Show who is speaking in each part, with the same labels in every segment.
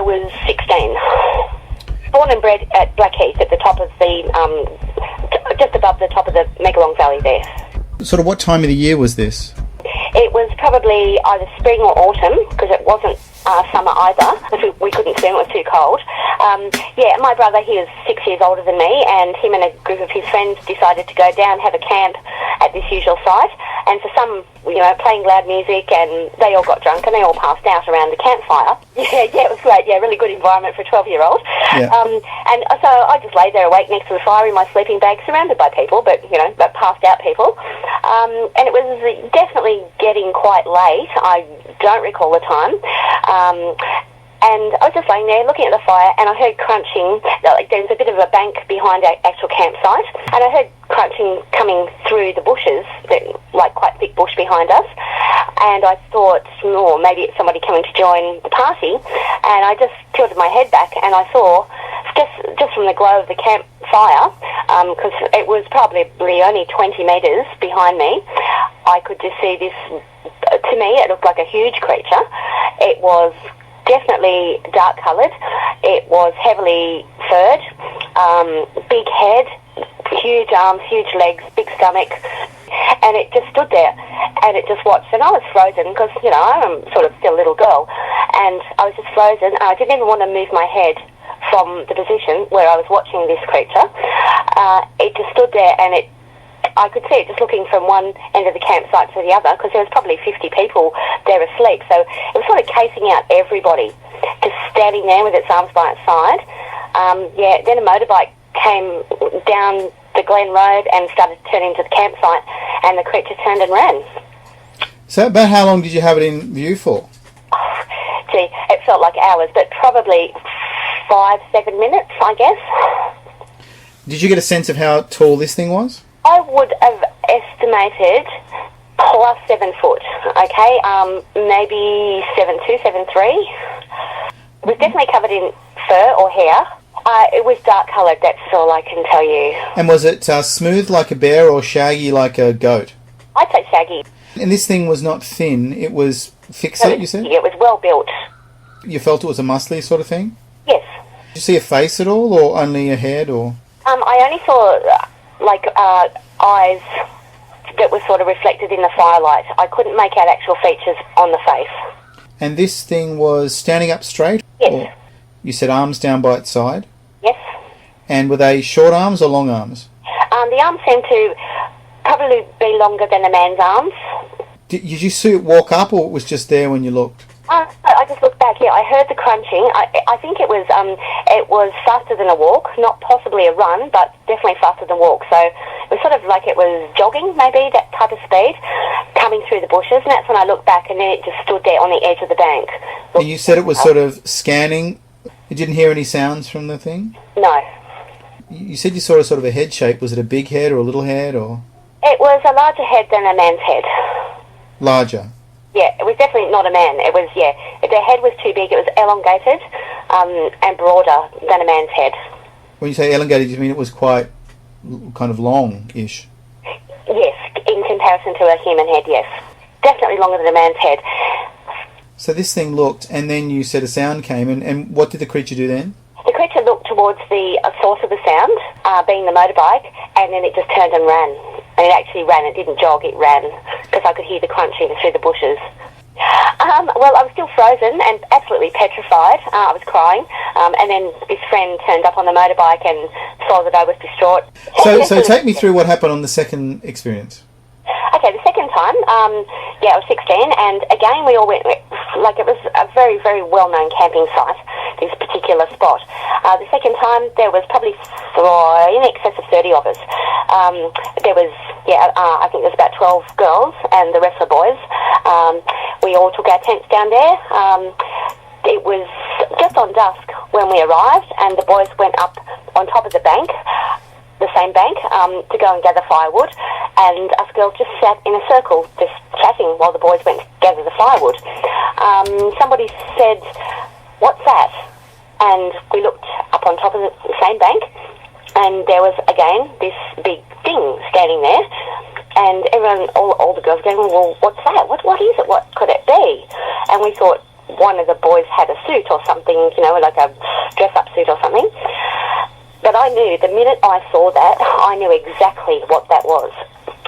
Speaker 1: was 16. Born and bred at Blackheath, at the top of the, just above the top of the Megalong Valley there.
Speaker 2: Sort of what time of the year was this?
Speaker 1: It was probably either spring or autumn, because it wasn't summer either, because we couldn't swim, it was too cold. My brother, he was 6 years older than me, and him and a group of his friends decided to go down, have a camp at this usual site, and for some, playing loud music, and they all got drunk and they all passed out around the campfire. Yeah, it was great. Yeah, really good environment for a 12-year-old.
Speaker 2: Yeah.
Speaker 1: And so I just lay there awake next to the fire in my sleeping bag, surrounded by people, but passed out people. And it was definitely getting quite late. I don't recall the time. And I was just laying there looking at the fire, and I heard crunching. Like, there's a bit of a bank behind our actual campsite, and I heard crunching coming through the bushes, like quite thick bush behind us. And I thought, maybe it's somebody coming to join the party. And I just tilted my head back, and I saw, just from the glow of the campfire, because it was probably only 20 metres behind me, I could just see this. To me, it looked like a huge creature. It was definitely dark coloured. It was heavily furred, big head, huge arms, huge legs, big stomach, and it just stood there and it just watched. And I was frozen because, I'm sort of still a little girl, and I was just frozen. I didn't even want to move my head from the position where I was watching this creature. It just stood there, and I could see it just looking from one end of the campsite to the other, because there was probably 50 people there asleep. So it was sort of casing out everybody, just standing there with its arms by its side. Then a motorbike came down the Glen Road and started turning to the campsite, and the creature turned and ran.
Speaker 2: So about how long did you have it in view for?
Speaker 1: It felt like hours, but probably 5-7 minutes, I guess.
Speaker 2: Did you get a sense of how tall this thing was?
Speaker 1: I would have estimated plus 7 foot, okay? Maybe 7'2", 7'3". It was definitely covered in fur or hair. It was dark coloured, that's all I can tell you.
Speaker 2: And was it smooth like a bear or shaggy like a goat?
Speaker 1: I'd say shaggy.
Speaker 2: And this thing was not thin, it was thick, you said?
Speaker 1: Yeah, it was well built.
Speaker 2: You felt it was a muscly sort of thing?
Speaker 1: Yes.
Speaker 2: Did you see a face at all, or only a head, or...?
Speaker 1: I only saw, eyes that were sort of reflected in the firelight. I couldn't make out actual features on the face.
Speaker 2: And this thing was standing up straight?
Speaker 1: Yes.
Speaker 2: Or you said arms down by its side?
Speaker 1: Yes.
Speaker 2: And were they short arms or long arms?
Speaker 1: The arms seemed to probably be longer than a man's arms.
Speaker 2: Did you see it walk up, or it was just there when you looked?
Speaker 1: I just looked back here. I heard the crunching. I think it was faster than a walk, not possibly a run, but definitely faster than a walk. So it was sort of like it was jogging, maybe, that type of speed, coming through the bushes. And that's when I looked back, and then it just stood there on the edge of the bank.
Speaker 2: And you said it was sort of scanning. You didn't hear any sounds from the thing?
Speaker 1: No.
Speaker 2: You said you saw a sort of a head shape. Was it a big head or a little head, or...? It
Speaker 1: was a larger head than a man's head.
Speaker 2: Larger?
Speaker 1: Yeah, it was definitely not a man. It was, the head was too big. It was elongated and broader than a man's head.
Speaker 2: When you say elongated, you mean it was quite kind of long-ish?
Speaker 1: Yes, in comparison to a human head, yes. Definitely longer than a man's head.
Speaker 2: So this thing looked, and then you said a sound came, and what did the creature do then?
Speaker 1: The creature looked towards the source of the sound, being the motorbike, and then it just turned and ran. And it actually ran. It didn't jog, it ran, because I could hear the crunching through the bushes. Well, I was still frozen and absolutely petrified. I was crying. And then this friend turned up on the motorbike and saw that I was distraught.
Speaker 2: So take me through what happened on the second experience.
Speaker 1: Okay, the second time, I was 16, and again we all went, like it was a very, very well-known camping site, this particular spot. The second time, there was probably in excess of 30 of us. There was, I think there was about 12 girls, and the rest of the boys. We all took our tents down there. It was just on dusk when we arrived, and the boys went up on top of the bank, the same bank, to go and gather firewood, and us girls just sat in a circle just chatting while the boys went to gather the firewood. Somebody said, "What's that?" And we looked up on top of the same bank, and there was again this big thing standing there, and everyone, all the girls going, "Well, what's that? What is it? What could it be?" And we thought, one of the boys had a suit or something, you know, like a dress-up suit or something. But I knew, the minute I saw that, I knew exactly what that was.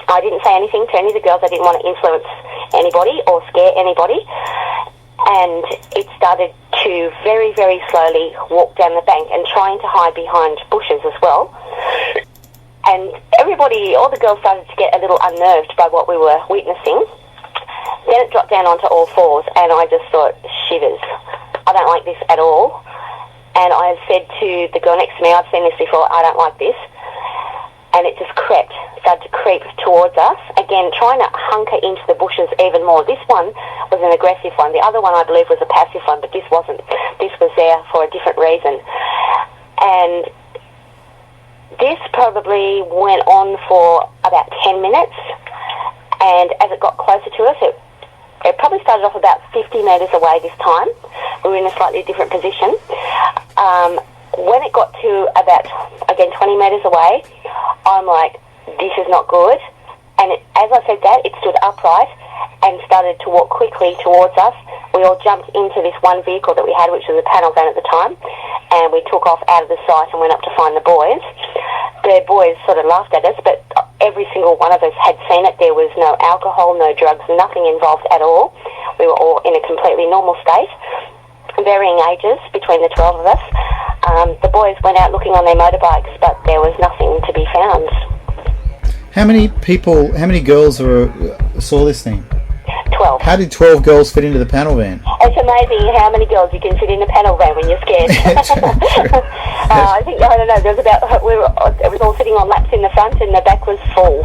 Speaker 1: I didn't say anything to any of the girls. I didn't want to influence anybody or scare anybody. And it started to very, very slowly walk down the bank and trying to hide behind bushes as well. And everybody, all the girls started to get a little unnerved by what we were witnessing. Then it dropped down onto all fours, and I just thought, shivers. I don't like this at all. And I said to the girl next to me, I've seen this before, I don't like this. And it just started to creep towards us. Again, trying to hunker into the bushes even more. This one was an aggressive one. The other one, I believe, was a passive one, but this wasn't. This was there for a different reason. And this probably went on for about 10 minutes. And as it got closer to us, it probably started off about 50 metres away this time. We were in a slightly different position. When it got to about, again, 20 metres away, I'm like, this is not good. And as I said that, it stood upright and started to walk quickly towards us. We all jumped into this one vehicle that we had, which was a panel van at the time, and we took off out of the site and went up to find the boys. The boys sort of laughed at us, but every single one of us had seen it. There was no alcohol, no drugs, nothing involved at all. We were all in a completely normal state, varying ages between the 12 of us. The boys went out looking on their motorbikes, but there was nothing to be found.
Speaker 2: How many girls saw this thing?
Speaker 1: 12.
Speaker 2: How did 12 girls fit into the panel van?
Speaker 1: It's amazing how many girls you can fit in a panel van when you're scared. I don't know, it was all sitting on laps in the front and the back was full.